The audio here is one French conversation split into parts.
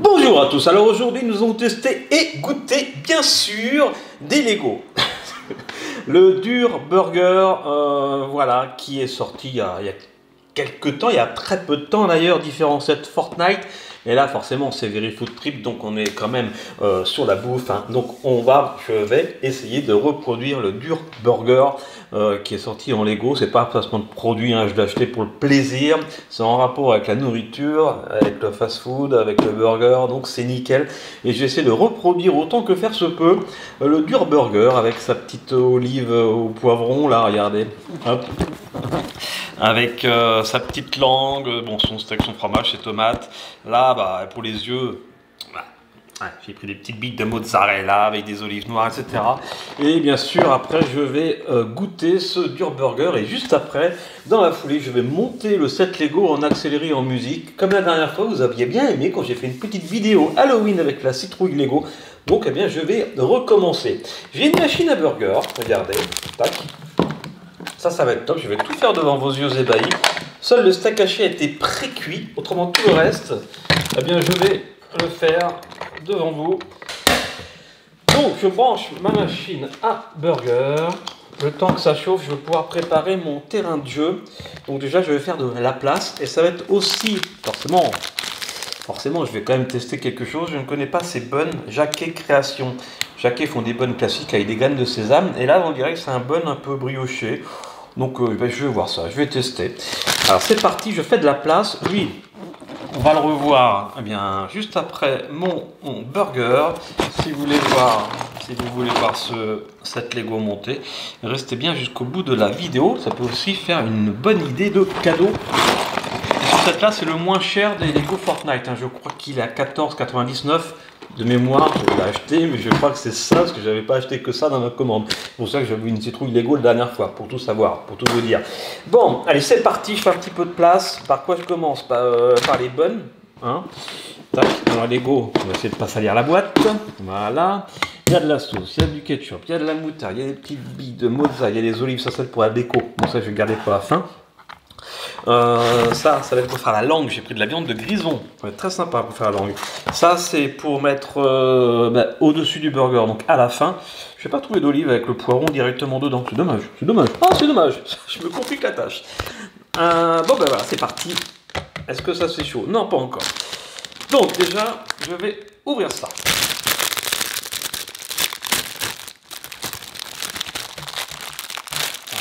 Bonjour à tous, alors aujourd'hui nous allons tester et goûter bien sûr des Lego. Le Dur Burger, voilà, qui est sorti il y a quelques temps, il y a très peu de temps d'ailleurs, différent set Fortnite. Et là forcément c'est Very Food Trip, donc on est quand même sur la bouffe, hein. Donc je vais essayer de reproduire le Dur Burger qui est sorti en Lego. C'est pas un placement de produit, hein, je l'ai acheté pour le plaisir. C'est en rapport avec la nourriture, avec le fast food, avec le burger, donc c'est nickel. Et j'essaie de reproduire autant que faire se peut le Dur Burger avec sa petite olive au poivron, là regardez. Hop. Avec sa petite langue, bon, son steak, son fromage, ses tomates. Là, bah, pour les yeux, ouais, j'ai pris des petites billes de mozzarella avec des olives noires, etc. Et bien sûr, après, je vais goûter ce Dur Burger. Et juste après, dans la foulée, je vais monter le set Lego en accéléré en musique. Comme la dernière fois, vous aviez bien aimé quand j'ai fait une petite vidéo Halloween avec la citrouille Lego. Donc, eh bien, je vais recommencer. J'ai une machine à burger, regardez, tac. Ça va être top, je vais tout faire devant vos yeux ébahis. Seul le steak haché a été pré-cuit, autrement tout le reste, eh bien je vais le faire devant vous. Donc je branche ma machine à burger. Le temps que ça chauffe, je vais pouvoir préparer mon terrain de jeu. Donc déjà je vais faire de la place et ça va être aussi, forcément je vais quand même tester quelque chose. Je ne connais pas ces bonnes Jacquet Création. Jacquet font des bonnes classiques avec des graines de sésame. Et là on dirait que c'est un bun un peu brioché. Donc je vais voir ça, je vais tester. Alors c'est parti, je fais de la place. Lui, on va le revoir juste après mon burger. Si vous voulez voir, cette Lego montée, restez bien jusqu'au bout de la vidéo. Ça peut aussi faire une bonne idée de cadeau. Et sur cette là, c'est le moins cher des Lego Fortnite, hein. Je crois qu'il est à 14,99 € de mémoire. Je l'ai acheté, mais je crois que c'est ça, parce que j'avais pas acheté que ça dans ma commande. C'est pour ça que j'avais une citrouille Lego la dernière fois, pour tout savoir, pour tout vous dire. Bon, allez, c'est parti, je fais un petit peu de place. Par quoi je commence? Par les bonnes, hein. Tac, alors Lego, on va essayer de pas salir la boîte. Voilà. Il y a de la sauce, il y a du ketchup, il y a de la moutarde, il y a des petites billes de mozza, il y a des olives, ça c'est pour la déco. Bon, ça je vais garder pour la fin. Ça va être pour faire la langue. J'ai pris de la viande de grison. Ça va être très sympa pour faire la langue. Ça, c'est pour mettre au-dessus du burger, donc à la fin. Je vais pas trouver d'olive avec le poireau directement dedans. C'est dommage. C'est dommage. Ah, c'est dommage. Je me complique la tâche. Bon, ben voilà, c'est parti. Est-ce que ça c'est chaud? Non, pas encore. Donc, déjà, je vais ouvrir ça.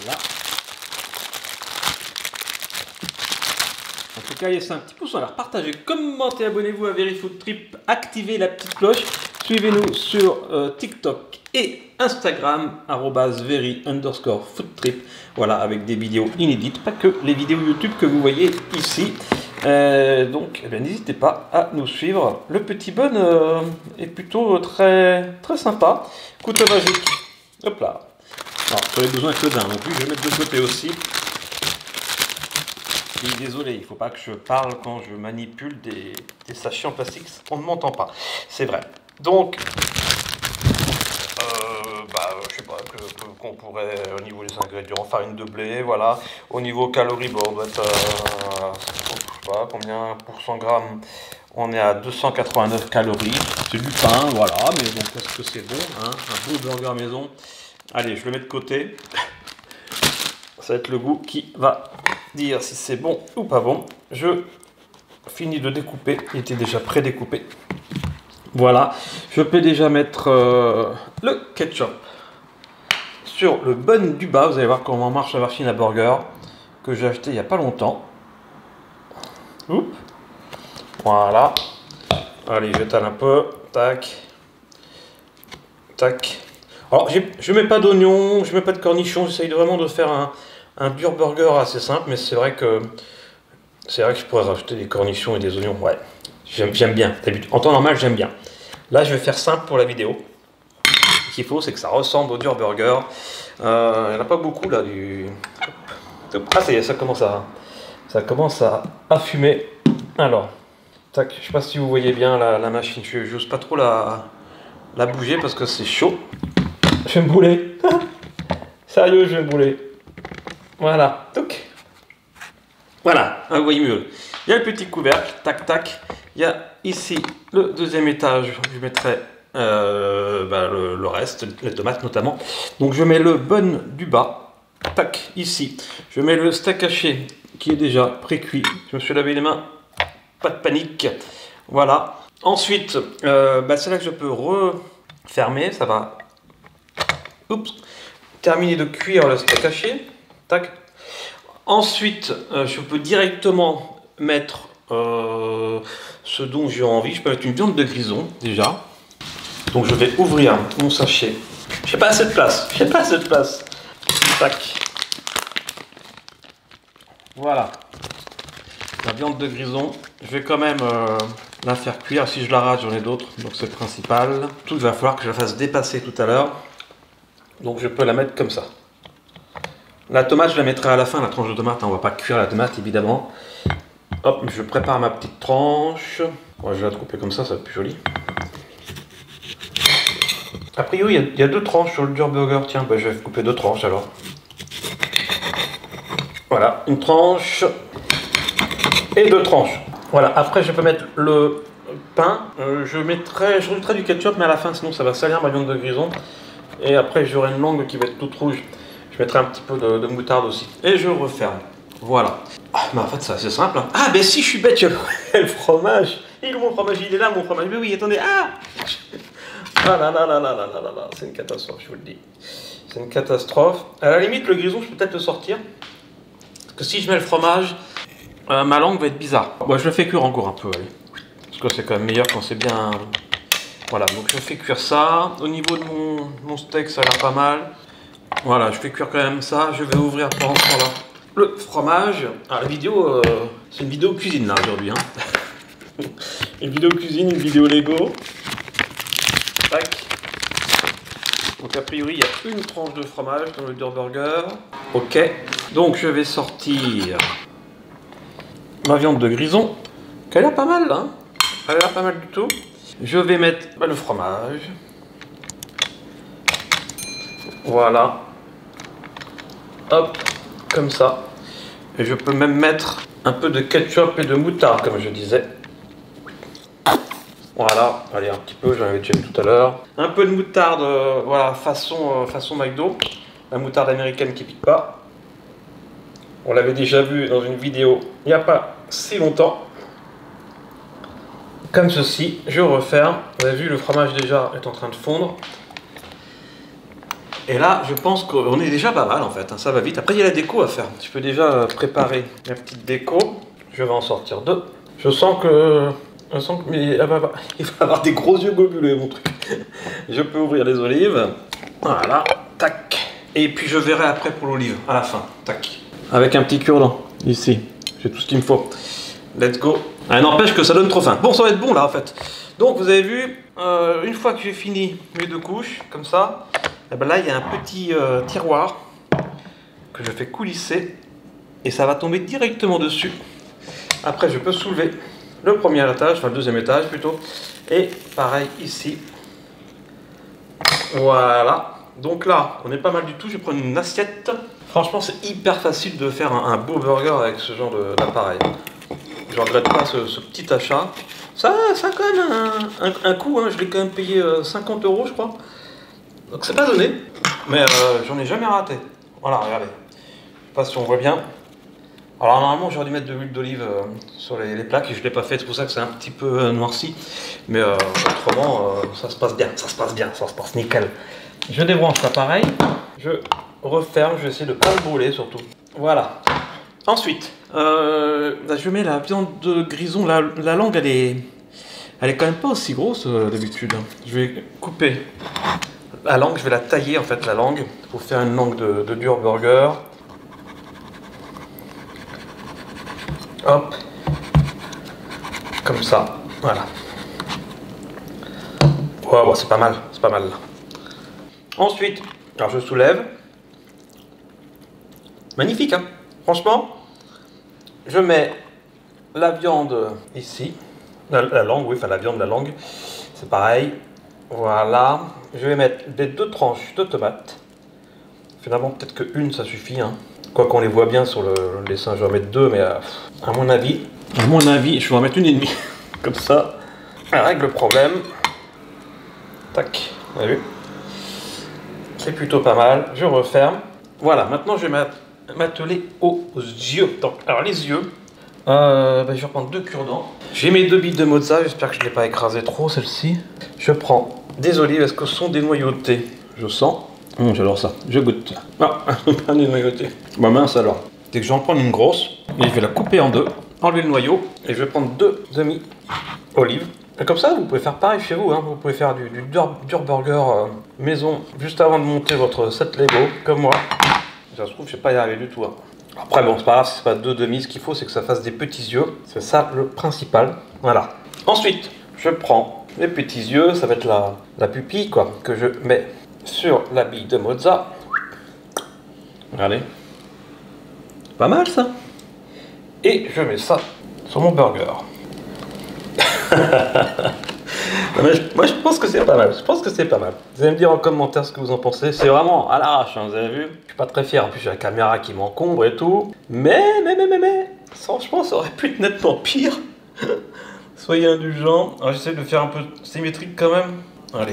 Voilà. En tout cas, laissez un petit pouce en l'air, partagez, commentez, abonnez-vous à Very Food Trip, activez la petite cloche, suivez-nous sur TikTok et Instagram, @very_foodtrip, voilà, avec des vidéos inédites, pas que les vidéos YouTube que vous voyez ici. Donc, n'hésitez pas à nous suivre. Le petit bun est plutôt très, très sympa. Couteau magique, hop là. Alors, j'en ai besoin que d'un, donc lui, je vais mettre de côté aussi. Désolé, il ne faut pas que je parle quand je manipule des sachets en plastique, on ne m'entend pas, c'est vrai. Donc, je sais pas, qu'on pourrait, au niveau des ingrédients, farine de blé, voilà. Au niveau calories, bon, on doit être, je sais pas combien, pour 100 grammes, on est à 289 calories. C'est du pain, voilà, mais donc est-ce que c'est bon, hein, un beau burger maison. Allez, je le mets de côté. Ça va être le goût qui va dire si c'est bon ou pas bon. Je finis de découper, il était déjà pré-découpé. Voilà, je peux déjà mettre le ketchup sur le bun du bas. Vous allez voir comment marche la machine à burger que j'ai acheté il n'y a pas longtemps. Oups. Voilà. Allez, j'étale un peu. Tac. Tac. Alors, je mets pas d'oignons, je mets pas de cornichons. J'essaye vraiment de faire un dur burger assez simple, mais c'est vrai que je pourrais rajouter des cornichons et des oignons. Ouais, j'aime bien. En temps normal, j'aime bien. Là, je vais faire simple pour la vidéo. Ce qu'il faut, c'est que ça ressemble au dur burger. Il n'y en a pas beaucoup là. Ah, ça commence à fumer. Alors, tac. Je sais pas si vous voyez bien la machine. Je n'ose pas trop la bouger parce que c'est chaud. Je vais me brûler. Sérieux, je vais me brûler. Voilà. Toc. Voilà, vous voyez mieux. Il y a le petit couvercle, tac tac, Il y a ici le deuxième étage, je mettrai le reste, les tomates notamment. Donc je mets le bun du bas, tac, ici. Je mets le steak haché qui est déjà pré-cuit. Je me suis lavé les mains, pas de panique. Voilà. Ensuite, c'est là que je peux refermer, ça va terminer de cuire le steak haché. Tac. Ensuite, je peux directement mettre ce dont j'ai envie. Je peux mettre une viande de grison déjà. Donc je vais ouvrir mon sachet. J'ai pas assez de place. J'ai pas assez de place. Tac. Voilà. La viande de grison. Je vais quand même la faire cuire. Si je la rate, j'en ai d'autres. Donc c'est le principal. Tout va falloir que je la fasse dépasser tout à l'heure. Donc je peux la mettre comme ça. La tomate, je la mettrai à la fin, la tranche de tomate. On va pas cuire la tomate, évidemment. Hop, je prépare ma petite tranche. Bon, je vais la couper comme ça va être plus joli. A priori, il y a deux tranches sur le dur burger. Tiens, je vais couper deux tranches alors. Voilà, une tranche et deux tranches. Voilà, après je peux mettre le pain. Je rajouterai du ketchup, mais à la fin, sinon ça va salir ma viande de grison. Et après, j'aurai une langue qui va être toute rouge. Je mettrai un petit peu de moutarde aussi. Et je referme. Voilà. Ah, mais en fait, c'est assez simple. Hein. Ah, ben si je suis bête, je le fromage. Mon fromage, il est là, mon fromage. Mais oui, attendez. Ah là là là là là là là là. C'est une catastrophe, je vous le dis. C'est une catastrophe. À la limite, le grison, je peux peut-être le sortir. Parce que si je mets le fromage, ma langue va être bizarre. Bon, je le fais cuire encore un peu, allez. Parce que c'est quand même meilleur quand c'est bien... Voilà, donc je fais cuire ça. Au niveau de mon steak, ça a l'air pas mal. Voilà, je fais cuire quand même ça. Je vais ouvrir pendant ce temps-là le fromage. Alors la vidéo, c'est une vidéo cuisine là aujourd'hui. Hein. Une vidéo cuisine, une vidéo Lego. Tac. Donc a priori, il y a une tranche de fromage dans le dur burger. Ok. Donc je vais sortir ma viande de grison. Qui a l'air pas mal là. Hein. Elle a l'air pas mal du tout. Je vais mettre le fromage. Voilà. Hop, comme ça. Et je peux même mettre un peu de ketchup et de moutarde, comme je disais. Voilà, allez un petit peu, j'en avais déjà mis tout à l'heure. Un peu de moutarde, voilà, façon McDo. La moutarde américaine qui pique pas. On l'avait déjà vu dans une vidéo il n'y a pas si longtemps. Comme ceci, je referme. Vous avez vu, le fromage déjà est en train de fondre. Et là, je pense qu'on est déjà pas mal en fait, hein, ça va vite. Après, il y a la déco à faire. Je peux déjà préparer ma petite déco. Je vais en sortir deux. Je sens que mais il va avoir des gros yeux globuleux, mon truc. Je peux ouvrir les olives. Voilà, tac. Et puis je verrai après pour l'olive, à la fin, tac. Avec un petit cure-dent, ici. J'ai tout ce qu'il me faut. Let's go. Ah, n'empêche que ça donne trop faim. Bon, ça va être bon là en fait. Donc vous avez vu, une fois que j'ai fini mes deux couches, comme ça, et ben là il y a un petit tiroir que je fais coulisser et ça va tomber directement dessus. Après je peux soulever le premier étage, enfin le deuxième étage plutôt, et pareil ici. Voilà. Donc là, on est pas mal du tout. Je vais prendre une assiette. Franchement, c'est hyper facile de faire un beau burger avec ce genre d'appareil. Je regrette pas ce petit achat. Ça a quand même un coût, hein. Je l'ai quand même payé 50 € je crois. Donc c'est pas donné, mais j'en ai jamais raté. Voilà, regardez. Je sais pas si on voit bien. Alors normalement j'aurais dû mettre de l'huile d'olive sur les plaques et je l'ai pas fait, c'est pour ça que c'est un petit peu noirci. Mais autrement ça se passe bien, ça se passe nickel. Je débranche l'appareil, je referme, je vais essayer de ne pas le brûler surtout. Voilà. Ensuite, je mets la viande de grison, la langue elle est quand même pas aussi grosse d'habitude. Je vais couper la langue, je vais la tailler en fait la langue pour faire une langue de dur burger. Hop, comme ça, voilà. Ouais, bon, c'est pas mal là. Ensuite, alors je soulève. Magnifique, hein. Franchement, je mets la viande ici, la langue, oui, enfin la viande, la langue, c'est pareil. Voilà, je vais mettre les deux tranches de tomates. Finalement, peut-être qu'une, ça suffit, hein. Quoi qu'on les voit bien sur le dessin, je vais en mettre deux, mais à mon avis, je vais en mettre une et demie. Comme ça, elle règle le problème. Tac, vous avez vu? C'est plutôt pas mal. Je referme. Voilà, maintenant je vais m'atteler aux yeux. Donc, alors les yeux, je vais reprendre 2 cure-dents. J'ai mes 2 billes de mozza, j'espère que je ne l'ai pas écrasé trop celle-ci. Je prends des olives, est-ce que ce sont des noyautés? Je sens. J'adore ça, je goûte. Ah, pas des noyautés. Bah mince alors. Dès que je vais en prendre une grosse, et je vais la couper en 2, enlever le noyau, et je vais prendre 2 demi-olives. Et comme ça, vous pouvez faire pareil chez vous, hein. Vous pouvez faire du dur burger maison juste avant de monter votre set Lego, comme moi. Ça se trouve, je ne vais pas y arriver du tout. Hein. Après, bon, c'est pas grave, si c'est pas 2 demi, ce qu'il faut, c'est que ça fasse des petits yeux. C'est ça le principal. Voilà. Ensuite, je prends les petits yeux, ça va être la pupille, quoi, que je mets sur la bille de mozza. Regardez. Pas mal, ça. Et je mets ça sur mon burger. Moi je pense que c'est pas mal, je pense que c'est pas mal. Vous allez me dire en commentaire ce que vous en pensez. C'est vraiment à l'arrache, hein, vous avez vu. Je suis pas très fier, en plus j'ai la caméra qui m'encombre et tout. Mais, franchement ça aurait pu être nettement pire. Soyez indulgents. Alors j'essaie de faire un peu symétrique quand même. Allez.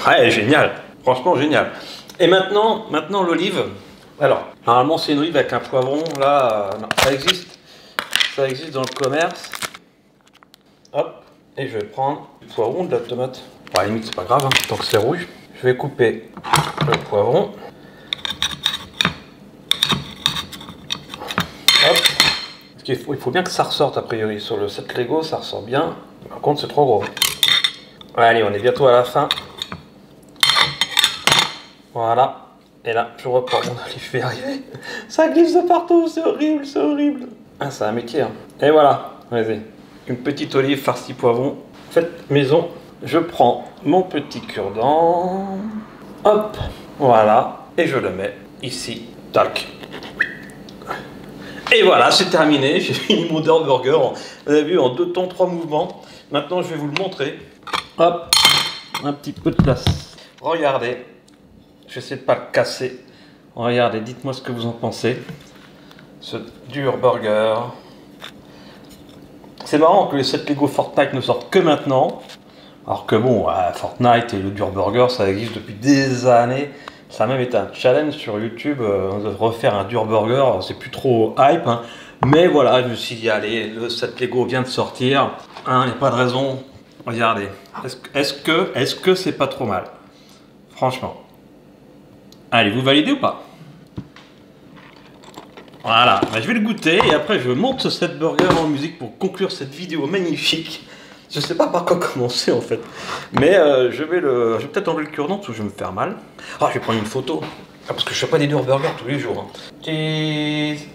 Ouais, génial. Franchement génial. Et maintenant l'olive. Alors, normalement c'est une olive avec un poivron. Là, non, ça existe. Ça existe dans le commerce. Hop, et je vais prendre du poivron, de la tomate. Bon, à la limite, c'est pas grave, hein, tant que c'est rouge. Je vais couper le poivron. Hop. Parce qu'il faut bien que ça ressorte, a priori. Sur le set Lego, ça ressort bien. Par contre, c'est trop gros. Allez, on est bientôt à la fin. Voilà. Et là, je reprends mon olive, je vais y arriver. Ça glisse de partout, c'est horrible, c'est horrible. Ah, c'est un métier. Hein. Et voilà, vas-y. Une petite olive farcie poivron. Faites maison. Je prends mon petit cure-dent. Hop, voilà. Et je le mets ici. Tac. Et voilà, c'est terminé. J'ai fini mon Dirt Burger. Vous avez vu, en 2 temps, 3 mouvements. Maintenant, je vais vous le montrer. Hop, un petit peu de place. Regardez. J'essaie de pas le casser. Regardez, dites-moi ce que vous en pensez. Ce dur burger. C'est marrant que les sets Lego Fortnite ne sortent que maintenant. Alors que bon, Fortnite et le dur burger, ça existe depuis des années. Ça a même été un challenge sur YouTube de refaire un dur burger. C'est plus trop hype. Hein. Mais voilà, je me suis dit, allez, le set Lego vient de sortir. Il n'y a pas de raison. Regardez. Est-ce que c'est pas trop mal? Franchement. Allez, vous validez ou pas? Voilà, bah, je vais le goûter et après je monte ce set burger en musique pour conclure cette vidéo magnifique. Je sais pas par quoi commencer en fait. Mais je vais peut-être enlever le cure-dent parce que je vais me faire mal. Ah, je vais prendre une photo. Ah, parce que je fais pas des durs burgers tous les jours. Hein. Cheese.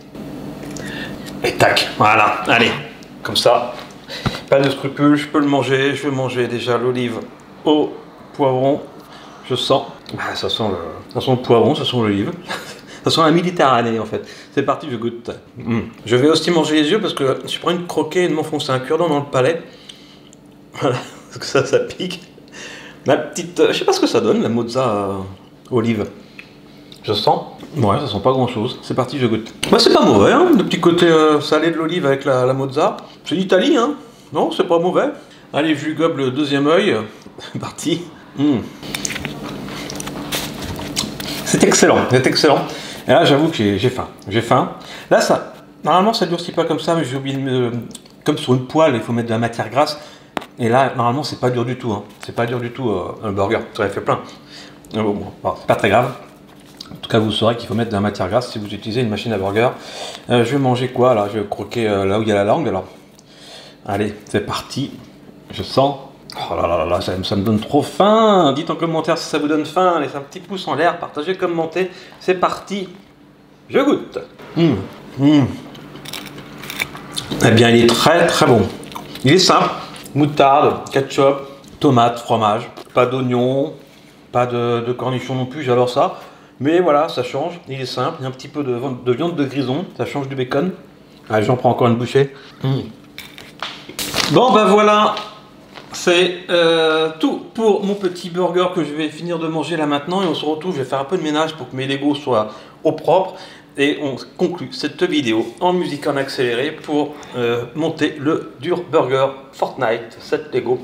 Et tac, voilà, allez, comme ça. Pas de scrupules, je peux le manger. Je vais manger déjà l'olive au poivron. Je sens. Ah, ça sent le poivron, ça sent l'olive. Ça sent la Méditerranée en fait. C'est parti, je goûte. Je vais aussi manger les yeux parce que je prends une croquée et de m'enfoncer un cure-dent dans le palais. Voilà, parce que ça pique. Ma petite. Je sais pas ce que ça donne, la mozza olive. Je sens. Ouais, ça sent pas grand chose. C'est parti, je goûte. Bah, c'est pas mauvais, hein, le petit côté salé de l'olive avec la mozza. C'est l'Italie, hein. Non, c'est pas mauvais. Allez, je lui gobe le deuxième œil. C'est parti. C'est excellent, c'est excellent. Et là, j'avoue que j'ai faim. J'ai faim. Là, ça, normalement, ça durcit pas comme ça, mais j'ai oublié de comme sur une poêle, il faut mettre de la matière grasse. Et là, normalement, c'est pas dur du tout. Hein. C'est pas dur du tout un burger. Ça en fait plein. Bon, c'est pas très grave. En tout cas, vous saurez qu'il faut mettre de la matière grasse si vous utilisez une machine à burger. Je vais manger quoi là? Je vais croquer là où il y a la langue. Alors, allez, c'est parti. Je sens. Oh là là, ça me donne trop faim. Dites en commentaire si ça vous donne faim. Laissez un petit pouce en l'air, partagez, commentez. C'est parti. Je goûte. Eh bien, il est très très bon. Il est simple. Moutarde, ketchup, tomate, fromage. Pas d'oignon, pas de cornichons non plus, j'adore ça. Mais voilà, ça change. Il est simple. Il y a un petit peu de viande de grison. Ça change du bacon. Allez, j'en prends encore une bouchée. Bon, ben voilà. C'est tout pour mon petit burger que je vais finir de manger là maintenant et on se retrouve, je vais faire un peu de ménage pour que mes Legos soient au propre et on conclut cette vidéo en musique en accéléré pour monter le Dur Burger Fortnite 7 Lego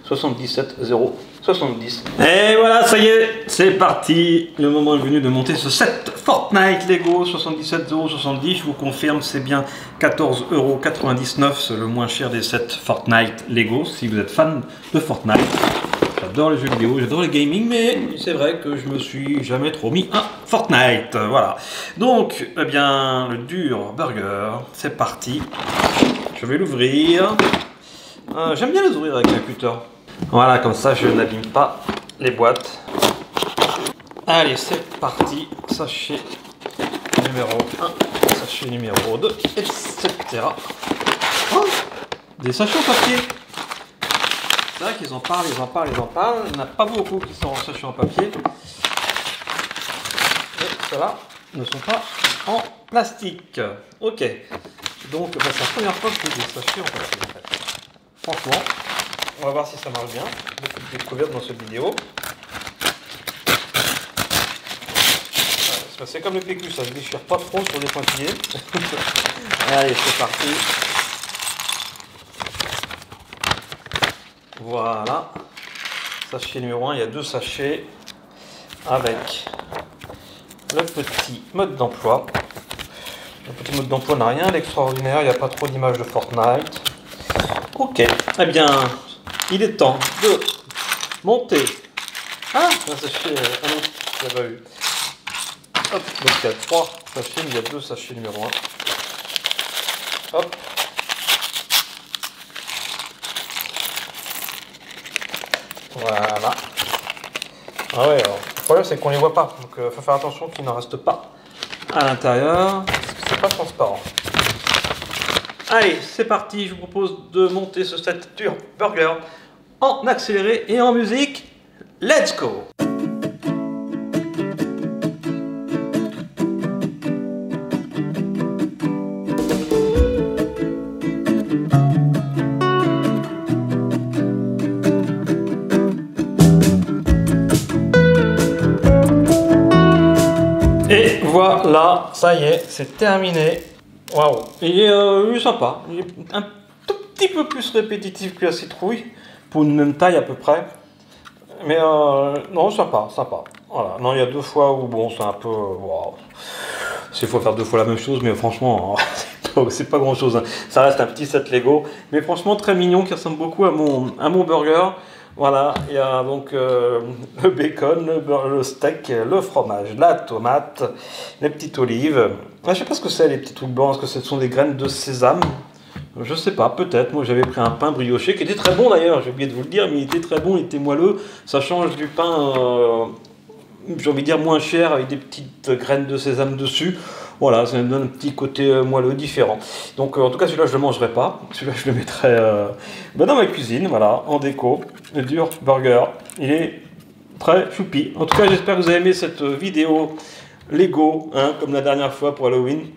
77070. Et voilà, ça y est, c'est parti. Le moment est venu de monter ce set Fortnite Lego 77070. Je vous confirme, c'est bien 14,99 €. C'est le moins cher des sets Fortnite Lego. Si vous êtes fan de Fortnite, j'adore les jeux vidéo, j'adore les gaming, mais c'est vrai que je me suis jamais trop mis à Fortnite. Voilà. Donc, eh bien, le Dur Burger, c'est parti. Je vais l'ouvrir. J'aime bien les ouvrir avec un cutter. Voilà, comme ça je n'abîme pas les boîtes. Allez, c'est parti. Sachet numéro 1, sachet numéro 2, etc. Oh, des sachets en papier. C'est vrai qu'ils en parlent, ils en parlent, ils en parlent. Il n'y en a pas beaucoup qui sont en sachet en papier. Et ceux-là ne sont pas en plastique. Ok. Donc, c'est la première fois que je fais des sachets en papier. En fait. Franchement. On va voir si ça marche bien. Beaucoup de découvertes dans cette vidéo. C'est comme le PQ, ça ne se déchire pas trop sur les pointillés. Allez, c'est parti. Voilà. Sachet numéro 1, il y a 2 sachets avec le petit mode d'emploi. Le petit mode d'emploi n'a rien d'extraordinaire, il n'y a pas trop d'images de Fortnite. Ok, eh bien, il est temps de monter. Ah, un sachet. Ah non, je l'avais eu. Hop, donc il y a 3 sachets, mais il y a 2 sachets numéro 1. Hop. Voilà. Ah ouais, alors, le problème c'est qu'on ne les voit pas. Donc il faut faire attention qu'il n'en reste pas à l'intérieur. Parce que c'est pas transparent. Allez, c'est parti, je vous propose de monter ce set Dur Burger en accéléré et en musique. Let's go! Et voilà, ça y est, c'est terminé. Waouh, il est sympa, il est un tout petit peu plus répétitif que la citrouille, pour une même taille à peu près. Mais non, sympa. Voilà, non, il y a 2 fois où bon, c'est un peu... Wow. Il faut faire 2 fois la même chose, mais franchement, c'est pas grand chose. Hein. Ça reste un petit set Lego, mais franchement très mignon, qui ressemble beaucoup à mon burger. Voilà, il y a donc le bacon, le steak, le fromage, la tomate, les petites olives. Je sais pas ce que c'est les petits trucs blancs, est-ce que ce sont des graines de sésame? Je sais pas, peut-être. Moi j'avais pris un pain brioché qui était très bon d'ailleurs, j'ai oublié de vous le dire, mais il était très bon, il était moelleux. Ça change du pain, j'ai envie de dire moins cher, avec des petites graines de sésame dessus. Voilà, ça me donne un petit côté moelleux différent. Donc en tout cas celui-là je ne le mangerai pas. Celui-là je le mettrai dans ma cuisine, voilà, en déco. Le Dur Burger, il est très choupi. En tout cas j'espère que vous avez aimé cette vidéo Lego, hein, comme la dernière fois pour Halloween.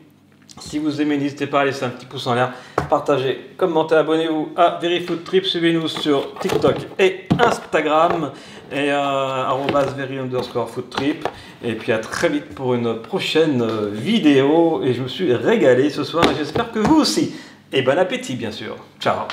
Si vous aimez, n'hésitez pas à laisser un petit pouce en l'air, partagez, commentez, abonnez-vous à VeryFoodTrip, suivez-nous sur TikTok et Instagram et @very_foodtrip. Et puis à très vite pour une prochaine vidéo. Et je me suis régalé ce soir et j'espère que vous aussi. Et bon appétit bien sûr. Ciao.